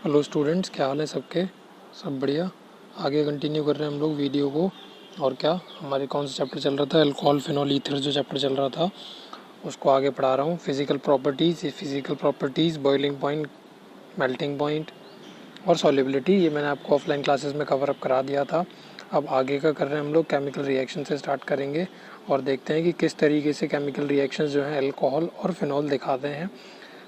Hello students, क्या हाल है सबके। सब बढ़िया। आगे कंटिन्यू कर रहे हैं हम लोग वीडियो को। और क्या हमारे कौन सा चैप्टर चल रहा था, अल्कोहल फिनॉल ईथर जो चैप्टर चल रहा था उसको आगे पढ़ा रहा हूँ। Physical properties, boiling point, melting point और सॉल्युबिलिटी, ये मैंने आपको ऑफलाइन क्लासेस में कवर अप करा दिया था। अब आगे का कर रहे हैं हम लोग, केमिकल रिएक्शन से स्टार्ट करेंगे और देखते हैं कि किस तरीके से केमिकल रिएक्शंस जो हैं अल्कोहल और फिनॉल दिखाते हैं।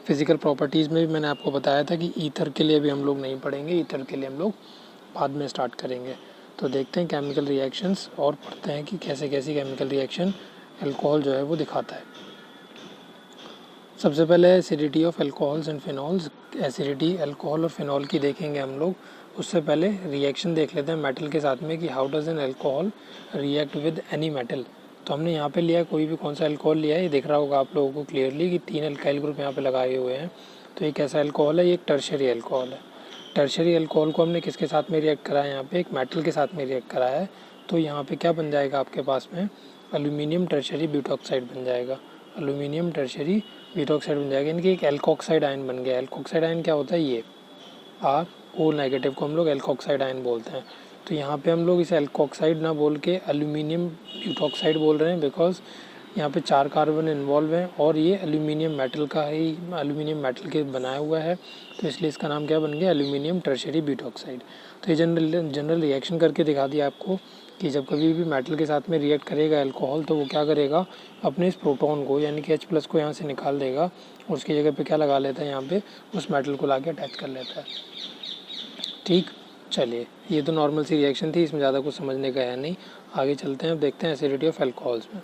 फिज़िकल प्रॉपर्टीज़ में भी मैंने आपको बताया था कि ईथर के लिए भी हम लोग नहीं पढ़ेंगे, ईथर के लिए हम लोग बाद में स्टार्ट करेंगे। तो देखते हैं केमिकल रिएक्शंस और पढ़ते हैं कि कैसे कैसी केमिकल रिएक्शन अल्कोहल जो है वो दिखाता है। सबसे पहले acidity of alcohols and phenols. Acidity alcohol और फिनॉल की देखेंगे हम लोग। उससे पहले रिएक्शन देख लेते हैं मेटल के साथ में कि how does an alcohol react with any metal. तो हमने यहाँ पे लिया है, कोई भी कौन सा अल्कोहल लिया है, ये दिख रहा होगा आप लोगों को क्लियरली कि 3 अल्काइल ग्रुप यहाँ पे लगाए हुए हैं। तो ये कैसा अल्कोहल है, ये एक टर्शियरी अल्कोहल है। टर्शियरी अल्कोहल को हमने किसके साथ में रिएक्ट कराया, यहाँ पे एक मेटल के साथ में रिएक्ट कराया है। तो यहाँ पे क्या बन जाएगा आपके पास में, एल्यूमिनियम टर्शियरी ब्यूटॉक्साइड बन जाएगा। एल्यूमिनियम टर्शियरी ब्यूटॉक्साइड बन जाएगा, यानी कि एक एल्कोक्साइड आयन बन गया। एल्कोक्साइड आयन क्या होता है, ये RO- को हम लोग एल्कोक्साइड आयन बोलते हैं। तो यहाँ पे हम लोग इसे एल्कोक्साइड ना बोल के एल्यूमिनियम ब्यूटॉक्साइड बोल रहे हैं, बिकॉज यहाँ पे 4 कार्बन इन्वॉल्व हैं और ये एल्यूमिनियम मेटल का ही, एल्यूमिनियम मेटल के बनाया हुआ है। तो इसलिए इसका नाम क्या बन गया, एल्यूमिनियम टर्शियरी ब्यूटॉक्साइड। तो ये जनरल रिएक्शन करके दिखा दिया आपको कि जब कभी भी मेटल के साथ में रिएक्ट करेगा अल्कोहल, तो वो क्या करेगा, अपने इस प्रोटॉन को यानी कि H+ को यहाँ से निकाल देगा और उसकी जगह पे क्या लगा लेता है, यहाँ पे उस मेटल को लाके अटैच कर लेता है। ठीक, चलिए ये तो नॉर्मल सी रिएक्शन थी, इसमें ज़्यादा कुछ समझने का है नहीं। आगे चलते हैं, अब देखते हैं एसिडिटी ऑफ अल्कोहल्स में।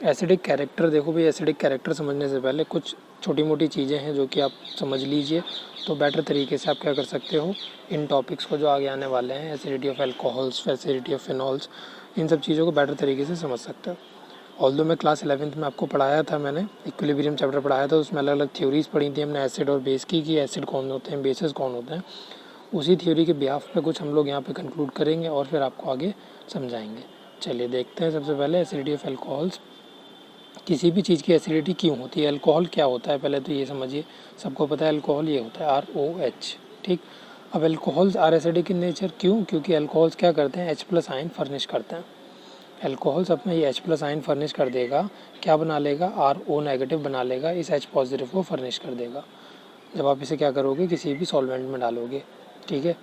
एसिडिक कैरेक्टर देखो भाई, एसिडिक कैरेक्टर समझने से पहले कुछ छोटी मोटी चीज़ें हैं जो कि आप समझ लीजिए, तो बेटर तरीके से आप क्या कर सकते हो, इन टॉपिक्स को जो आगे आने वाले हैं, acidity of alcohols, acidity of phenols, इन सब चीज़ों को बेटर तरीके से समझ सकते हो। ऑल्दो मैं क्लास 11th में आपको पढ़ाया था, मैंने इक्विलिब्रियम चैप्टर पढ़ाया था, उसमें अलग अलग थ्योरीज पढ़ी थी हमने एसिड और बेस की, कि एसिड कौन होते हैं, बेसिस कौन होते हैं। उसी थ्योरी के बिहाफ पे कुछ हम लोग यहाँ पे कंक्लूड करेंगे और फिर आपको आगे समझाएंगे। चलिए देखते हैं, सबसे पहले एसिडिटी ऑफ अल्कोहल्स। किसी भी चीज़ की एसिडिटी क्यों होती है, अल्कोहल क्या होता है, पहले तो ये समझिए। सबको पता है अल्कोहल ये होता है ROH। ठीक, अब alcohols are acidic in nature, क्यों, क्योंकि अल्कोहल्स क्या करते हैं, H+ आयन फर्निश करते हैं। अल्कोहल्स अपना ये H+ आयन फर्निश कर देगा, क्या बना लेगा, RO- बना लेगा, इस H+ को फर्निश कर देगा जब आप इसे क्या करोगे, किसी भी सॉल्वेंट में डालोगे। ठीक है,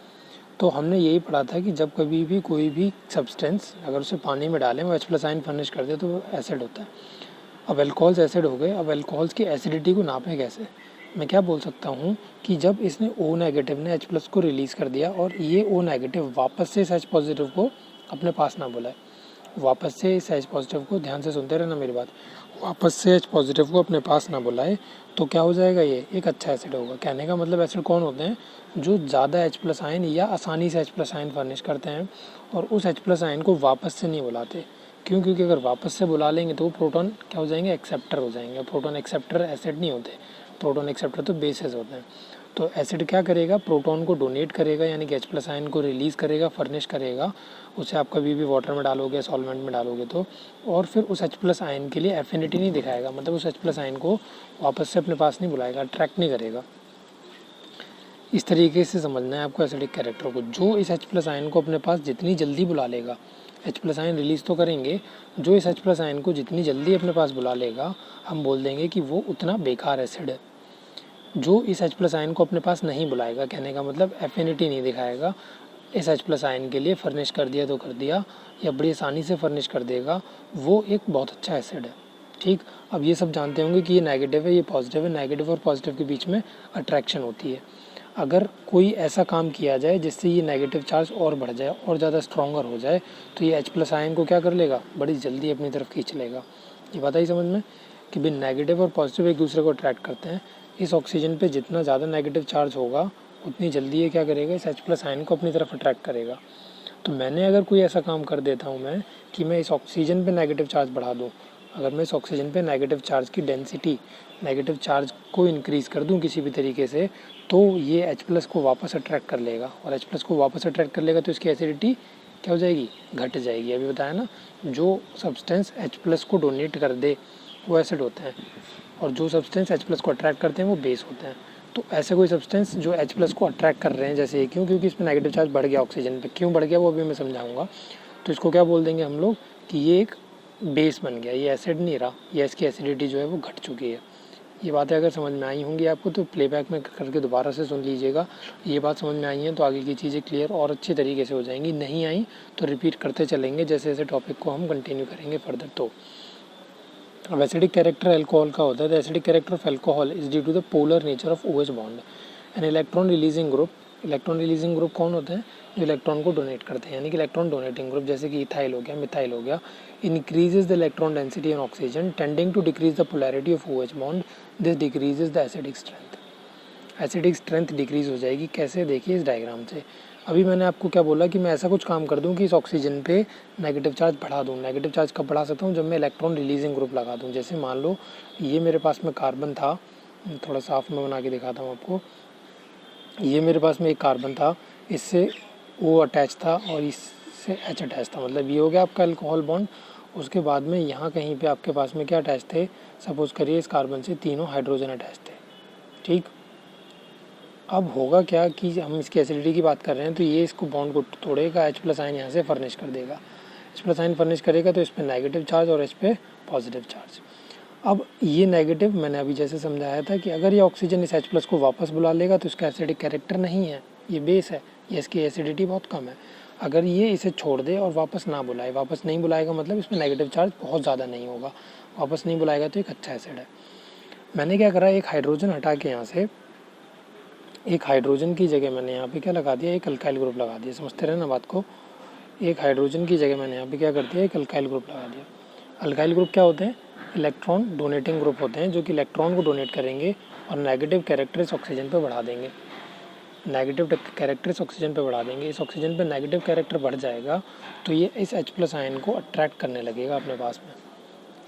तो हमने यही पढ़ा था कि जब कभी भी कोई भी सब्सटेंस अगर उसे पानी में डालें, वो H+ आयन फर्निश कर दे, तो वो एसिड होता है। अब अल्कोहल्स एसिड हो गए। अब अल्कोहल्स की एसिडिटी को नापें कैसे, मैं क्या बोल सकता हूँ कि जब इसने O- ने H+ को रिलीज़ कर दिया और ये O- वापस से इस H+ को अपने पास ना बुलाए, वापस से इस H+ को, ध्यान से सुनते रहना मेरी बात, वापस से H+ को अपने पास ना बुलाए, तो क्या हो जाएगा, ये एक अच्छा एसिड होगा। कहने का मतलब एसिड कौन होते हैं, जो ज़्यादा H+ आयन या आसानी से H+ आयन फर्निश करते हैं और उस H+ आयन को वापस से नहीं बुलाते। क्यों, क्योंकि अगर वापस से बुला लेंगे तो वो प्रोटॉन क्या हो जाएंगे, एक्सेप्टर हो जाएंगे। प्रोटॉन एक्सेप्टर एसिड नहीं होते, प्रोटॉन एक्सेप्टर तो बेसेस होते हैं। तो एसिड क्या करेगा, प्रोटॉन को डोनेट करेगा, यानी कि H+ आयन को रिलीज़ करेगा, फर्निश करेगा। उसे आप कभी भी वाटर में डालोगे, सॉल्वेंट में डालोगे तो, और फिर उस H+ आयन के लिए एफिनिटी नहीं दिखाएगा, मतलब उस H+ आयन को वापस से अपने पास नहीं बुलाएगा, अट्रैक्ट नहीं करेगा। इस तरीके से समझना है आपको एसिडिक कैरेक्टर को। जो इस H+ आयन को अपने पास जितनी जल्दी बुला लेगा, H+ आयन रिलीज़ तो करेंगे, जो इस H+ आयन को जितनी जल्दी अपने पास बुला लेगा, हम बोल देंगे कि वो उतना बेकार एसिड है। जो इस H+ आयन को अपने पास नहीं बुलाएगा, कहने का मतलब एफिनिटी नहीं दिखाएगा, इस H+ आयन के लिए फर्निश कर दिया तो कर दिया, या बड़ी आसानी से फर्निश कर देगा, वो एक बहुत अच्छा एसिड है। ठीक, अब ये सब जानते होंगे कि ये नेगेटिव है, ये पॉजिटिव है। नेगेटिव और पॉजिटिव के बीच में अट्रैक्शन होती है। अगर कोई ऐसा काम किया जाए जिससे ये नेगेटिव चार्ज और बढ़ जाए और ज़्यादा स्ट्रॉन्गर हो जाए, तो ये H+ आयन को क्या कर लेगा, बड़ी जल्दी अपनी तरफ खींच लेगा। ये बात आई समझ में कि भी नेगेटिव और पॉजिटिव एक दूसरे को अट्रैक्ट करते हैं। इस ऑक्सीजन पे जितना ज़्यादा नेगेटिव चार्ज होगा, उतनी जल्दी ये क्या करेगा, इस H+ आयन को अपनी तरफ अट्रैक्ट करेगा। तो मैंने अगर कोई ऐसा काम कर देता हूँ मैं कि मैं इस ऑक्सीजन पे नेगेटिव चार्ज बढ़ा दूँ, अगर मैं इस ऑक्सीजन पे नेगेटिव चार्ज की डेंसिटी, नेगेटिव चार्ज को इंक्रीज़ कर दूँ किसी भी तरीके से, तो ये H+ को वापस अट्रैक्ट कर लेगा, और H+ को वापस अट्रैक्ट कर लेगा तो इसकी एसिडिटी क्या हो जाएगी, घट जाएगी। अभी बताया ना, जो सब्सटेंस H+ को डोनेट कर दे वो एसिड होते हैं, और जो सब्सटेंस H+ को अट्रैक्ट करते हैं वो बेस होते हैं। तो ऐसे कोई सब्सटेंस जो H+ को अट्रैक्ट कर रहे हैं, जैसे क्यों, क्योंकि इसमें नेगेटिव चार्ज बढ़ गया ऑक्सीजन पे। क्यों बढ़ गया वो अभी मैं समझाऊंगा। तो इसको क्या बोल देंगे हम लोग कि ये एक बेस बन गया, ये एसिड नहीं रहा, ये इसकी एसिडिटी जो है वो घट चुकी है। ये बातें अगर समझ में आई होंगी आपको तो प्लेबैक में करके दोबारा से सुन लीजिएगा। ये बात समझ में आई है तो आगे की चीज़ें क्लियर और अच्छी तरीके से हो जाएंगी, नहीं आई तो रिपीट करते चलेंगे जैसे जैसे टॉपिक को हम कंटिन्यू करेंगे फर्दर। तो अब एसिडिक कैरेक्टर अल्कोहल का होता है। The acidic character of alcohol is due to the polar nature of OH bond and electron releasing group. Electron releasing group कौन होते हैं? जो इलेक्ट्रॉन को डोनेट करते हैं, यानी कि इलेक्ट्रॉन डोनेटिंग ग्रुप, जैसे कि इथाइल हो गया, मिथाइल हो गया। Increases the electron density on oxygen tending to decrease the polarity of OH bond, this decreases the acidic strength. Acidic strength decrease हो जाएगी। कैसे? देखिए इस डायग्राम से। अभी मैंने आपको क्या बोला कि मैं ऐसा कुछ काम कर दूं कि इस ऑक्सीजन पे नेगेटिव चार्ज बढ़ा दूं। नेगेटिव चार्ज कब बढ़ा सकता हूं? जब मैं इलेक्ट्रॉन रिलीजिंग ग्रुप लगा दूं। जैसे मान लो ये मेरे पास में कार्बन था, थोड़ा साफ में बना के दिखाता हूं आपको। ये मेरे पास में एक कार्बन था, इससे O अटैच था और इससे H अटैच था, मतलब ये हो गया आपका अल्कोहल बॉन्ड। उसके बाद में यहाँ कहीं पे आपके पास में क्या अटैच थे? सपोज करिए इस कार्बन से तीनों हाइड्रोजन अटैच थे, ठीक। अब होगा क्या कि हम इसकी एसिडिटी की बात कर रहे हैं तो ये इसको बॉन्ड को तोड़ेगा, H+ आयन यहाँ से फर्निश कर देगा। H+ आयन फर्निश करेगा तो इस पर नेगेटिव चार्ज और इस पर पॉजिटिव चार्ज। अब ये नेगेटिव मैंने अभी जैसे समझाया था कि अगर ये ऑक्सीजन इस H+ को वापस बुला लेगा तो इसका एसिडिक कैरेक्टर नहीं है, ये बेस है, ये इसकी एसिडिटी बहुत कम है। अगर ये इसे छोड़ दे और वापस ना बुलाए, वापस नहीं बुलाएगा मतलब इसमें नेगेटिव चार्ज बहुत ज़्यादा नहीं होगा, वापस नहीं बुलाएगा तो एक अच्छा एसिड है। मैंने क्या करा, एक हाइड्रोजन हटा के यहाँ से एक हाइड्रोजन की जगह मैंने यहाँ पे क्या लगा दिया, एक अल्काइल ग्रुप लगा दिया। समझते रहे ना बात को। एक हाइड्रोजन की जगह मैंने यहाँ पे क्या कर दिया, एक अल्काइल ग्रुप लगा दिया। अल्काइल ग्रुप क्या होते हैं? इलेक्ट्रॉन डोनेटिंग ग्रुप होते हैं, जो कि इलेक्ट्रॉन को डोनेट करेंगे और नेगेटिव कैरेक्टर इस ऑक्सीजन पे बढ़ा देंगे। नेगेटिव कैरेक्टर इस ऑक्सीजन पे बढ़ा देंगे। इस ऑक्सीजन पे नेगेटिव कैरेक्टर बढ़ जाएगा तो ये इस H+ आयन को अट्रैक्ट करने लगेगा अपने पास में,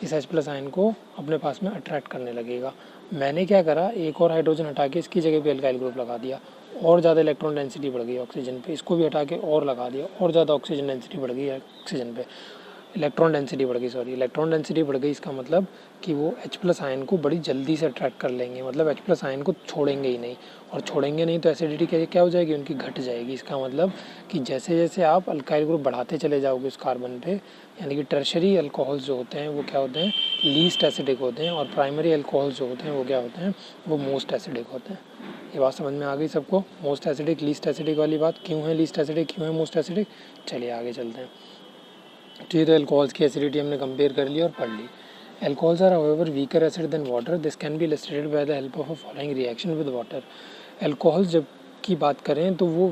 इस H+ आयन को अपने पास में अट्रैक्ट करने लगेगा। मैंने क्या करा, एक और हाइड्रोजन हटा के इसकी जगह पे अल्काइल ग्रुप लगा दिया, और ज़्यादा इलेक्ट्रॉन डेंसिटी बढ़ गई ऑक्सीजन पे। इसको भी हटा के और लगा दिया, और ज़्यादा ऑक्सीजन डेंसिटी बढ़ गई ऑक्सीजन पे, इलेक्ट्रॉन डेंसिटी बढ़ गई, सॉरी इलेक्ट्रॉन डेंसिटी बढ़ गई। इसका मतलब कि वो H+ आयन को बड़ी जल्दी से अट्रैक्ट कर लेंगे, मतलब H+ आयन को छोड़ेंगे ही नहीं, और छोड़ेंगे नहीं तो एसिडिटी क्या हो जाएगी, उनकी घट जाएगी। इसका मतलब कि जैसे जैसे आप अल्काइल ग्रुप बढ़ाते चले जाओगे उस कार्बन पे, यानी कि टर्शरी अल्कोहल्स जो होते हैं वो क्या होते हैं, लीस्ट एसिडिक होते हैं, और प्राइमरी अल्कोहल्स जो होते हैं वो क्या होते हैं, वो मोस्ट एसिडिक होते हैं। ये बात समझ में आ गई सबको? मोस्ट एसिडिक, लीस्ट एसिडिक वाली बात। क्यों है लीस्ट एसिडिक, क्यों है मोस्ट एसिडिक? चलिए आगे चलते हैं। तो ये तो अल्कोहल्स की एसिडिटी हमने कंपेयर कर ली और पढ़ ली। Alcohols are however weaker acid than water, this can be illustrated by the help of a following reaction with water. Alcohols जब की बात करें तो वो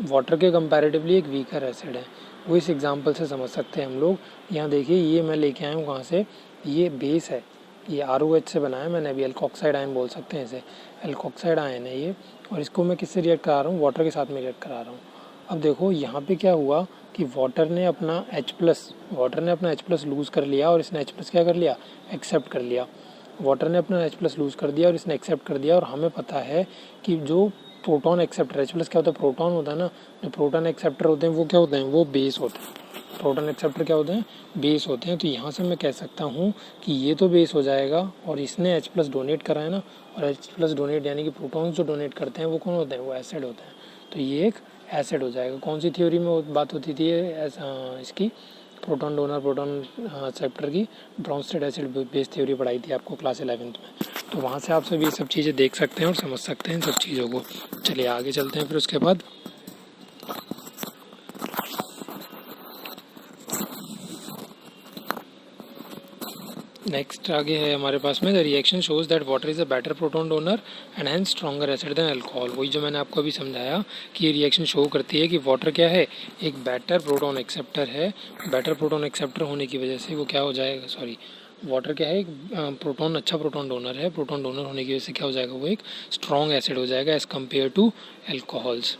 वाटर के कंपैरेटिवली एक वीकर एसिड है, वो इस एग्जांपल से समझ सकते हैं हम लोग। यहाँ देखिए ये मैं लेके आया हूँ कहाँ से, ये बेस है, ये ROH से बना है मैंने, अभी अल्कोक्साइड आयन बोल सकते हैं इसे, अल्कोक्साइड आयन है ये, और इसको मैं किससे रिएक्ट करा रहा हूँ, वाटर के साथ में रिएक्ट करा रहा हूँ। अब देखो यहाँ पे क्या हुआ कि वाटर ने अपना H+ लूज़ कर लिया और इसने H+ क्या कर लिया, एक्सेप्ट कर लिया। वाटर ने अपना H+ लूज़ कर दिया और इसने एक्सेप्ट कर दिया, और हमें पता है कि जो प्रोटॉन एक्सेप्टर, H+ क्या होता है, प्रोटॉन होता है ना, जो प्रोटॉन एक्सेप्टर होते हैं वो क्या होते हैं, वो बेस होते हैं। प्रोटॉन एक्सेप्टर क्या होते हैं, बेस होते हैं। तो यहाँ से मैं कह सकता हूँ कि ये तो बेस हो जाएगा, और इसने H+ डोनेट करा है ना, और H+ डोनेट यानी कि प्रोटॉन्स जो डोनेट करते हैं वो कौन होते हैं, वो एसिड होते हैं। तो ये एक एसिड हो जाएगा। कौन सी थ्योरी में बात होती थी इसकी, प्रोटॉन डोनर प्रोटॉन एक्सेप्टर की, ब्रॉन्स्टेड एसिड बेस थ्योरी पढ़ाई थी आपको क्लास 11th में। तो वहाँ से आप सब ये सब चीज़ें देख सकते हैं और समझ सकते हैं इन सब चीज़ों को। चलिए आगे चलते हैं फिर उसके बाद। नेक्स्ट आगे है हमारे पास में, the reaction shows that water is a better proton donor and hence stronger acid than alcohol. वही जो मैंने आपको अभी समझाया कि ये रिएक्शन शो करती है कि वाटर क्या है, एक बेटर प्रोटॉन एक्सेप्टर है। बेटर प्रोटॉन एक्सेप्टर होने की वजह से वो क्या हो जाएगा, सॉरी वाटर क्या है, एक प्रोटॉन, अच्छा प्रोटॉन डोनर है। प्रोटॉन डोनर होने की वजह से क्या हो जाएगा, वो एक स्ट्रॉन्ग एसिड हो जाएगा एज़ कम्पेयर टू अल्कोहल्स।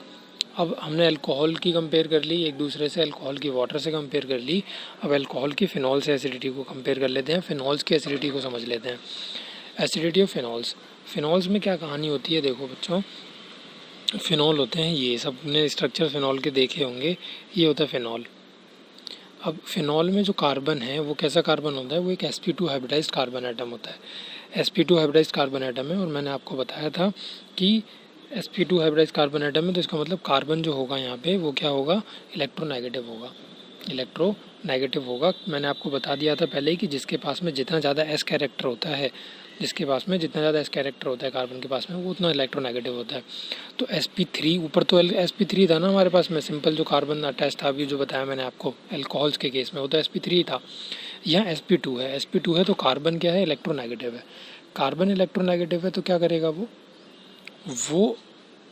अब हमने अल्कोहल की कंपेयर कर ली एक दूसरे से, अल्कोहल की वाटर से कंपेयर कर ली। अब अल्कोहल की फिनॉल से एसिडिटी को कंपेयर कर लेते हैं, फिनॉल्स की एसिडिटी को समझ लेते हैं। एसिडिटी ऑफ फिनॉल्स, फिनॉल्स में क्या कहानी होती है, देखो बच्चों, फिनॉल होते हैं, ये सब ने स्ट्रक्चर फिनॉल के देखे होंगे, ये होता है फिनॉल। अब फिनॉल में जो कार्बन है वो कैसा कार्बन होता है, वो एक sp2 हाइब्रिडाइज्ड कार्बन एटम होता है। sp2 हाइब्रिडाइज्ड कार्बन एटम है और मैंने आपको बताया था कि sp2 हाइब्रिडाइज्ड कार्बन एटम है तो इसका मतलब कार्बन जो होगा यहाँ पे वो क्या होगा, इलेक्ट्रोनेगेटिव होगा, इलेक्ट्रोनेगेटिव होगा। मैंने आपको बता दिया था पहले ही कि जिसके पास में जितना ज़्यादा s कैरेक्टर होता है, जिसके पास में जितना ज़्यादा s कैरेक्टर होता है कार्बन के पास में, वो उतना इलेक्ट्रोनेगेटिव होता है। तो sp3 ऊपर तो sp3 था ना हमारे पास में, सिंपल जो कार्बन अटैच था अभी जो बताया मैंने आपको अल्कोहल्स के केस में, वो तो sp3 था। यहाँ sp2 है, sp2 है तो कार्बन क्या है, इलेक्ट्रोनेगेटिव है। कार्बन इलेक्ट्रोनेगेटिव है तो क्या करेगा वो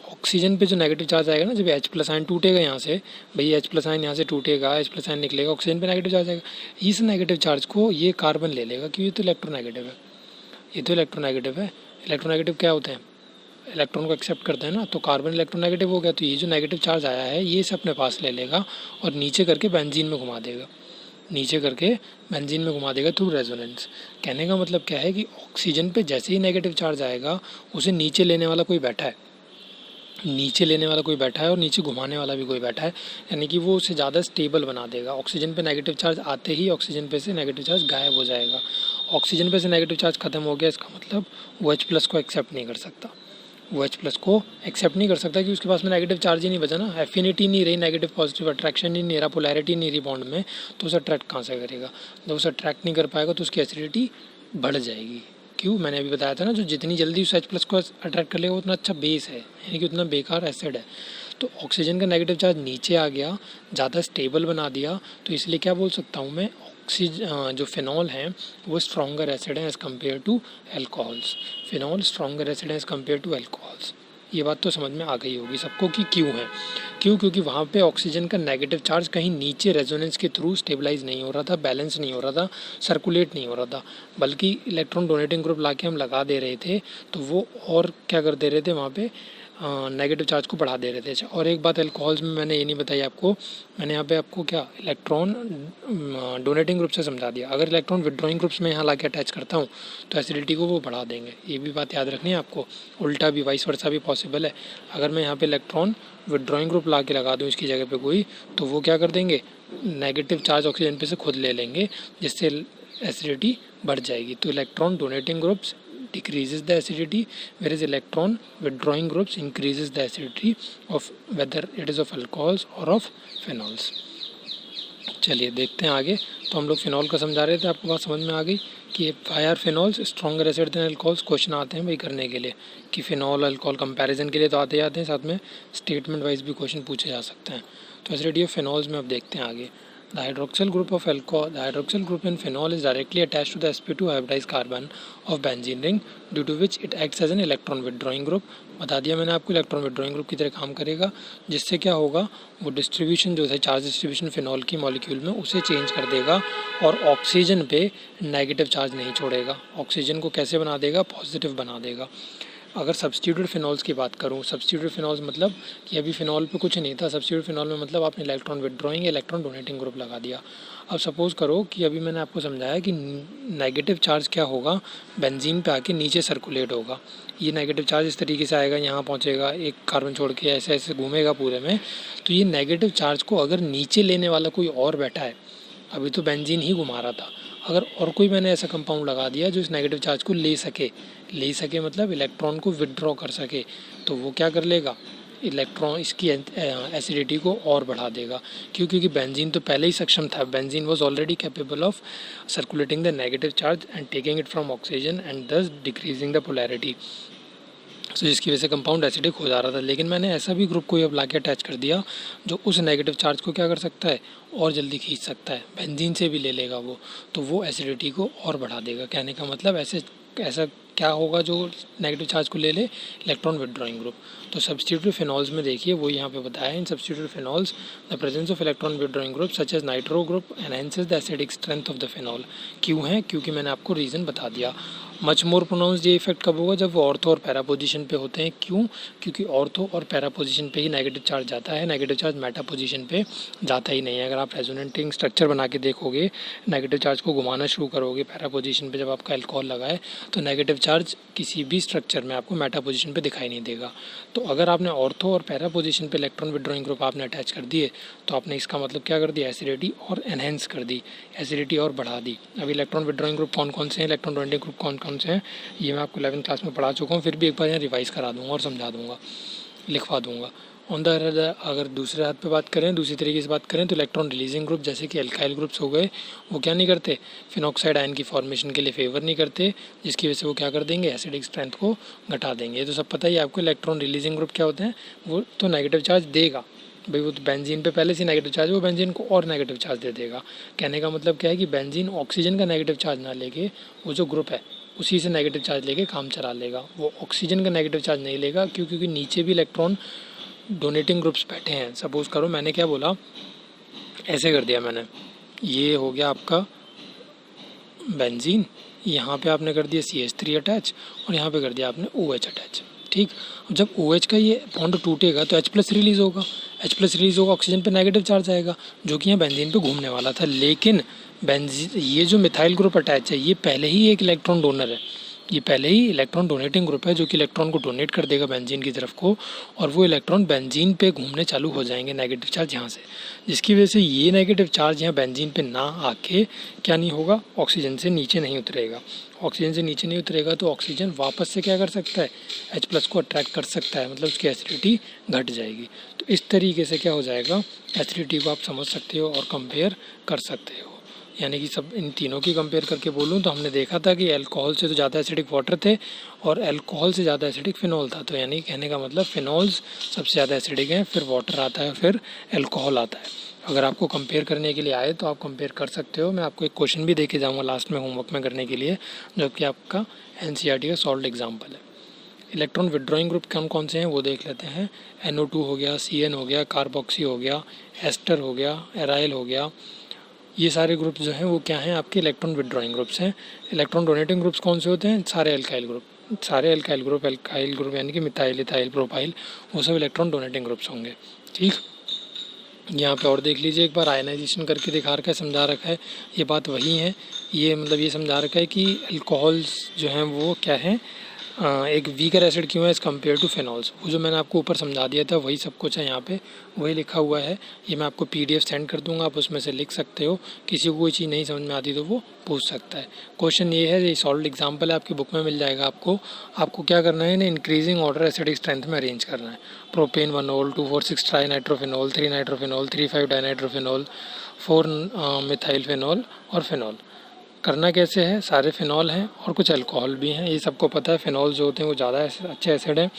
ऑक्सीजन पे जो नेगेटिव चार्ज आएगा ना, जब H+ आयन टूटेगा यहाँ से, भाई H+ आयन यहाँ से टूटेगा, H+ आयन निकलेगा, ऑक्सीजन पे नेगेटिव चार्ज आएगा, इस नेगेटिव चार्ज को ये कार्बन ले लेगा क्योंकि ये तो इलेक्ट्रोनेगेटिव है, ये तो इलेक्ट्रोनेगेटिव है। इलेक्ट्रोनेगेटिव क्या होते हैं, इलेक्ट्रॉन को एक्सेप्ट करते हैं ना, तो कार्बन इलेक्ट्रोनेगेटिव हो गया, तो ये जो नेगेटिव चार्ज आया है ये इसे अपने पास ले लेगा और नीचे करके बेंजीन में घुमा देगा, नीचे करके बेंजीन में घुमा देगा थ्रू रेजोनेंस। कहने का मतलब क्या है कि ऑक्सीजन पे जैसे ही नेगेटिव चार्ज आएगा उसे नीचे लेने वाला कोई बैठा है, नीचे लेने वाला कोई बैठा है और नीचे घुमाने वाला भी कोई बैठा है, यानी कि वो उसे ज़्यादा स्टेबल बना देगा। ऑक्सीजन पे नेगेटिव चार्ज आते ही ऑक्सीजन पे से नेगेटिव चार्ज गायब हो जाएगा। ऑक्सीजन पे से नेगेटिव चार्ज खत्म हो गया, इसका मतलब वो H+ को एक्सेप्ट नहीं कर सकता, वो H+ को एक्सेप्ट नहीं कर सकता क्योंकि उसके पास में नेगेटिव चार्ज ही नहीं बचा ना, एफिनिटी नहीं रही, नेगेटिव पॉजिटिव अट्रैक्शन ही नहीं रहा, पोलैरिटी नहीं रही बॉन्ड में, तो उसे अट्रैक्ट कहाँ से करेगा। जब उसे अट्रैक्ट नहीं कर पाएगा तो उसकी एसिडिटी बढ़ जाएगी। क्यों, मैंने अभी बताया था ना, जो जितनी जल्दी उस H+ को अट्रैक्ट कर लेगा उतना अच्छा बेस है, यानी कि उतना बेकार एसिड है। तो ऑक्सीजन का नेगेटिव चार्ज नीचे आ गया, ज़्यादा स्टेबल बना दिया, तो इसलिए क्या बोल सकता हूँ मैं, जो फिनॉल हैं वो स्ट्रॉन्गर एसिड है as compare to alcohols. Phenol stronger acid है एज़ कम्पेयर टू एल्कोहल्स। ये बात तो समझ में आ गई होगी सबको कि क्यों है, क्योंकि वहाँ पे ऑक्सीजन का नेगेटिव चार्ज कहीं नीचे रेजोनेंस के थ्रू स्टेबलाइज नहीं हो रहा था, बैलेंस नहीं हो रहा था, सर्कुलेट नहीं हो रहा था, बल्कि इलेक्ट्रॉन डोनेटिंग ग्रुप ला के हम लगा दे रहे थे, तो वो और क्या कर दे रहे थे वहाँ पे, नेगेटिव चार्ज को बढ़ा दे रहे थे। अच्छा, और एक बात अल्कोहल्स में मैंने ये नहीं बताई आपको, मैंने यहाँ पे आपको क्या इलेक्ट्रॉन डोनेटिंग ग्रुप से समझा दिया। अगर इलेक्ट्रॉन विड्रॉइंग ग्रुप्स में यहाँ ला के अटैच करता हूँ तो एसिडिटी को वो बढ़ा देंगे, ये भी बात याद रखनी है आपको। उल्टा भी, वाइस वर्सा भी पॉसिबल है। अगर मैं यहाँ पे इलेक्ट्रॉन विड्रॉइंग ग्रुप ला के लगा दूँ इसकी जगह पे कोई, तो वो क्या कर देंगे, नेगेटिव चार्ज ऑक्सीजन पे से खुद ले लेंगे, जिससे एसिडिटी बढ़ जाएगी। तो electron donating groups decreases the acidity, whereas electron withdrawing groups increases the acidity of whether it is of alcohols or of phenols। चलिए देखते हैं आगे। तो हम लोग फिनॉल का समझा रहे थे, आपको बात समझ में आ गई कि why are phenols stronger acid than alcohols. Question आते हैं भाई करने के लिए कि फिनॉल अल्कोहल कंपैरिजन के लिए तो आते जाते हैं, साथ में स्टेटमेंट वाइज भी क्वेश्चन पूछे जा सकते हैं। तो एसिडिटी ऑफ फिनॉल्स में अब देखते हैं आगे। The hydroxyl group of alcohol, the hydroxyl group in phenol is directly attached to the sp2 hybridized carbon of benzene ring, due to which it acts as an electron withdrawing group। बता दिया मैंने आपको, electron withdrawing group की तरह काम करेगा, जिससे क्या होगा, वो डिस्ट्रीब्यूशन जो है चार्ज डिस्ट्रीब्यूशन फिनॉल की मॉलिक्यूल में उसे चेंज कर देगा और ऑक्सीजन पे नेगेटिव चार्ज नहीं छोड़ेगा। ऑक्सीजन को कैसे बना देगा, पॉजिटिव बना देगा। अगर सब्स्टिट्यूटेड फिनॉल्स की बात करूँ, सब्स्टिट्यूटेड फिनॉल्स मतलब कि अभी फिनॉल पे कुछ नहीं था, सब्स्टिट्यूटेड फिनॉल में मतलब आपने electron withdrawing electron donating group लगा दिया। अब सपोज़ करो कि अभी मैंने आपको समझाया कि नेगेटिव चार्ज क्या होगा, बेंजीन पे आके नीचे सर्कुलेट होगा। ये नेगेटिव चार्ज इस तरीके से आएगा, यहाँ पहुँचेगा, एक कार्बन छोड़ के ऐसे ऐसे घूमेगा पूरे में। तो ये नेगेटिव चार्ज को अगर नीचे लेने वाला कोई और बैठा है, अभी तो बेंजीन ही घुमा रहा था, अगर और कोई मैंने ऐसा कंपाउंड लगा दिया जो इस नेगेटिव चार्ज को ले सके मतलब इलेक्ट्रॉन को विड्रॉ कर सके, तो वो क्या कर लेगा, इलेक्ट्रॉन इसकी एसिडिटी को और बढ़ा देगा। क्योंकि बेंजीन तो पहले ही सक्षम था, benzene was already capable of circulating the negative charge and taking it from oxygen and दस डिक्रीजिंग द पोलैरिटी, तो जिसकी वजह से कंपाउंड एसिडिक हो जा रहा था। लेकिन मैंने ऐसा भी ग्रुप कोई अब ला के अटैच कर दिया जो उस नेगेटिव चार्ज को क्या कर सकता है, और जल्दी खींच सकता है, बेंजीन से भी ले लेगा वो, तो वो एसिडिटी को और बढ़ा देगा। कहने का मतलब ऐसा क्या होगा जो नेगेटिव चार्ज को ले ले, इलेक्ट्रॉन विड्रॉइंग ग्रुप। तो सब्स्टिट्यूटेड फिनॉल्स में देखिए वो यहाँ पे बताया है, in substituted phenols the presence of electron withdrawing group such as nitro group enhances the acidic strength of the phenol. क्यों है, क्योंकि मैंने आपको रीज़न बता दिया। मच मोर प्रोनाउंस ये इफेक्ट कब होगा, जब वो ऑर्थो और पैरा पोजीशन पे होते हैं। क्यों, क्योंकि ऑर्थो और पैरा पोजीशन पे ही नेगेटिव चार्ज जाता है, नेगेटिव चार्ज मेटा पोजीशन पे जाता ही नहीं है। अगर आप रेजोनेटिंग स्ट्रक्चर बना के देखोगे, नेगेटिव चार्ज को घुमाना शुरू करोगे पैरा पोजीशन पे, जब आपका अल्कोहल लगाए तो नेगेटिव चार्ज किसी भी स्ट्रक्चर में आपको मेटा पोजीशन पे दिखाई नहीं देगा। तो अगर आपने ऑर्थो और पैरा पोजीशन पे इलेक्ट्रॉन विड्रॉइंग ग्रुप आपने अटैच कर दिए, तो आपने इसका मतलब क्या कर दिया, एसिडिटी और एनहेंस कर दी, एसिडिटी और बढ़ा दी। अब इलेक्ट्रॉन विड्रॉइंग ग्रुप कौन कौन से हैं, इलेक्ट्रॉन डोनेटिंग ग्रुप कौन कौन कौन से हैं ये मैं आपको 11th क्लास में पढ़ा चुका हूँ, फिर भी एक बार यहाँ रिवाइज़ करा दूँगा और समझा दूँगा, लिखवा दूँगा। ऑन द अगर दूसरे हाथ पे बात करें, दूसरी तरीके से बात करें तो इलेक्ट्रॉन रिलीजिंग ग्रुप जैसे कि एल्काइल ग्रुप्स हो गए, वो क्या नहीं करते, फिनॉक्साइड आयन की फॉर्मेशन के लिए फेवर नहीं करते, जिसकी वजह से वो क्या कर देंगे, एसिडिक स्ट्रेंथ को घटा देंगे। ये तो सब पता ही आपको। इलेक्ट्रॉन रिलीजिंग ग्रुप क्या होते हैं, वो तो नेगेटिव चार्ज देगा भाई, वो तो बेंजीन पे पहले से नेगेटिव चार्ज है, वो बेंजीन को और नेगेटिव चार्ज दे देगा। कहने का मतलब क्या है कि बेंजीन ऑक्सीजन का नेगेटिव चार्ज ना लेके वो जो ग्रुप है उसी से नेगेटिव चार्ज लेके काम चला लेगा, वो ऑक्सीजन का नेगेटिव चार्ज नहीं लेगा, क्योंकि नीचे भी इलेक्ट्रॉन डोनेटिंग ग्रुप्स बैठे हैं। सपोज करो मैंने क्या बोला, ऐसे कर दिया मैंने, ये हो गया आपका बेंजीन, यहाँ पे आपने कर दिया CH3 अटैच और यहाँ पे कर दिया आपने OH अटैच। ठीक, जब OH का ये बॉन्ड टूटेगा तो H+ रिलीज़ होगा, H+ रिलीज़ होगा, ऑक्सीजन पे नेगेटिव चार्ज आएगा जो कि यहाँ बेंजीन पे घूमने वाला था। लेकिन बेंजीन, ये जो मिथाइल ग्रुप अटैच है, ये पहले ही एक इलेक्ट्रॉन डोनर है, ये पहले ही इलेक्ट्रॉन डोनेटिंग ग्रुप है जो कि इलेक्ट्रॉन को डोनेट कर देगा बेंजीन की तरफ को, और वो इलेक्ट्रॉन बेंजीन पे घूमने चालू हो जाएंगे नेगेटिव चार्ज यहाँ से, जिसकी वजह से ये नेगेटिव चार्ज यहाँ बेंजीन पे ना आके क्या नहीं होगा, ऑक्सीजन से नीचे नहीं उतरेगा। ऑक्सीजन से नीचे नहीं उतरेगा तो ऑक्सीजन वापस से क्या कर सकता है, H+ को अट्रैक्ट कर सकता है, मतलब उसकी एसिडिटी घट जाएगी। तो इस तरीके से क्या हो जाएगा, एसिडिटी को आप समझ सकते हो और कंपेयर कर सकते हो। यानी कि सब इन तीनों की कंपेयर करके बोलूँ तो हमने देखा था कि अल्कोहल से तो ज़्यादा एसिडिक वाटर थे और अल्कोहल से ज़्यादा एसिडिक फिनॉल था। तो यानी कहने का मतलब फिनॉल्स सबसे ज़्यादा एसिडिक हैं, फिर वाटर आता है, फिर अल्कोहल आता है। अगर आपको कंपेयर करने के लिए आए तो आप कंपेयर कर सकते हो। मैं आपको एक क्वेश्चन भी दे के जाऊँगा लास्ट में होमवर्क में करने के लिए, जो कि आपका NCERT का सॉल्व एग्जाम्पल है। इलेक्ट्रॉन विड्रॉइंग ग्रुप कौन कौन से हैं वो देख लेते हैं। NO2 हो गया, CN हो गया, कार्बोक्सी हो गया, एस्टर हो गया, एराइल हो गया। ये सारे ग्रुप्स जो हैं वो क्या हैं, आपके इलेक्ट्रॉन विड्रॉइंग ग्रुप्स हैं। इलेक्ट्रॉन डोनेटिंग ग्रुप्स कौन से होते हैं, सारे अल्काइल ग्रुप, अल्काइल ग्रुप यानी कि मिथाइल, इथाइल, प्रोपाइल, वो सब इलेक्ट्रॉन डोनेटिंग ग्रुप्स होंगे। ठीक, यहाँ पे और देख लीजिए एक बार, आयनाइजेशन करके दिखा रखा है, समझा रखा है, ये बात वही है। ये मतलब ये समझा रखा है कि अल्कोहल्स जो हैं वो क्या हैं, एक वीकर एसिड क्यों है एज़ कम्पेयर टू फिनॉल्स। वो जो मैंने आपको ऊपर समझा दिया था वही सब कुछ है यहाँ पे, वही लिखा हुआ है। ये मैं आपको PDF सेंड कर दूंगा, आप उसमें से लिख सकते हो। किसी को कोई चीज़ नहीं समझ में आती तो वो पूछ सकता है। क्वेश्चन ये है, ये सॉल्व एग्जाम्पल है, आपकी बुक में मिल जाएगा। आपको क्या करना है, इन्हें इंक्रीजिंग ऑर्डर एसिडिक स्ट्रेंथ में अरेंज करना है। प्रोपेन 1 ओल, 2,4,6 try nitrophenol, 3 nitrophenol, 3,5 dinitrophenol, 4 methyl phenol और फिनॉल। करना कैसे है, सारे फिनॉल हैं और कुछ अल्कोहल भी हैं, ये सबको पता है। फिनॉल जो होते हैं वो ज़्यादा अच्छे एसिड हैं।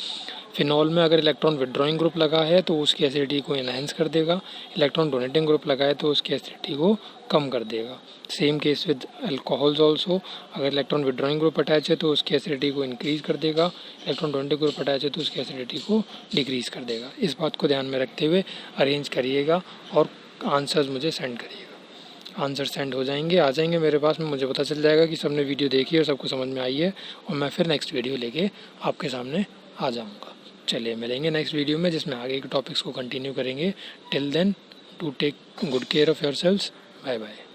फिनॉल में अगर इलेक्ट्रॉन विड्रॉइंग ग्रुप लगा है तो उसकी एसिडिटी को इनहेंस कर देगा, इलेक्ट्रॉन डोनेटिंग ग्रुप लगा है तो उसकी एसिडिटी को कम कर देगा। Same case with alcohols also, अगर इलेक्ट्रॉन विड्रॉइंग ग्रुप अटैच है तो उसकी एसिडिटी को इंक्रीज़ कर देगा, इलेक्ट्रॉन डोनेटिंग ग्रुप अटैच है तो उसकी एसिडिटी को डिक्रीज़ कर देगा। इस बात को ध्यान में रखते हुए अरेंज करिएगा और आंसर्स मुझे सेंड करिएगा। आंसर सेंड हो जाएंगे, आ जाएंगे मेरे पास में, मुझे पता चल जाएगा कि सबने वीडियो देखी है और सबको समझ में आई है, और मैं फिर नेक्स्ट वीडियो लेके आपके सामने आ जाऊंगा। चलिए मिलेंगे नेक्स्ट वीडियो में, जिसमें आगे के टॉपिक्स को कंटिन्यू करेंगे। Till then, to take good care of yourselves. Bye bye.